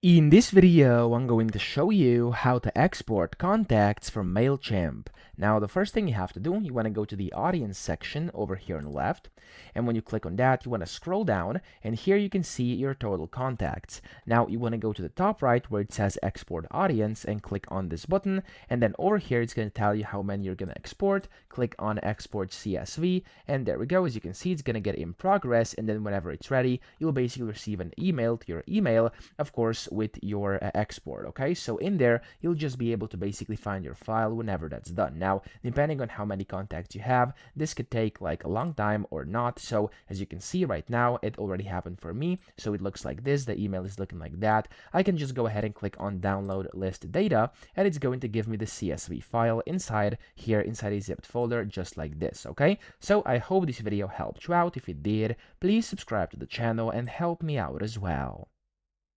In this video, I'm going to show you how to export contacts from Mailchimp. Now, the first thing you have to do, you want to go to the audience section over here on the left. And when you click on that, you want to scroll down, and here you can see your total contacts. Now, you want to go to the top right where it says export audience and click on this button. And then over here, it's going to tell you how many you're going to export. Click on export CSV. And there we go. As you can see, it's going to get in progress. And then whenever it's ready, you'll basically receive an email to your email, of course, with your export. Okay, so in there you'll just be able to basically find your file whenever that's done. Now, depending on how many contacts you have, this could take like a long time or not. So as you can see right now, it already happened for me. So it looks like this. The email is looking like that. I can just go ahead and click on download list data, and it's going to give me the CSV file inside here, inside a zipped folder, just like this. Okay, so I hope this video helped you out. If it did, please subscribe to the channel and help me out as well.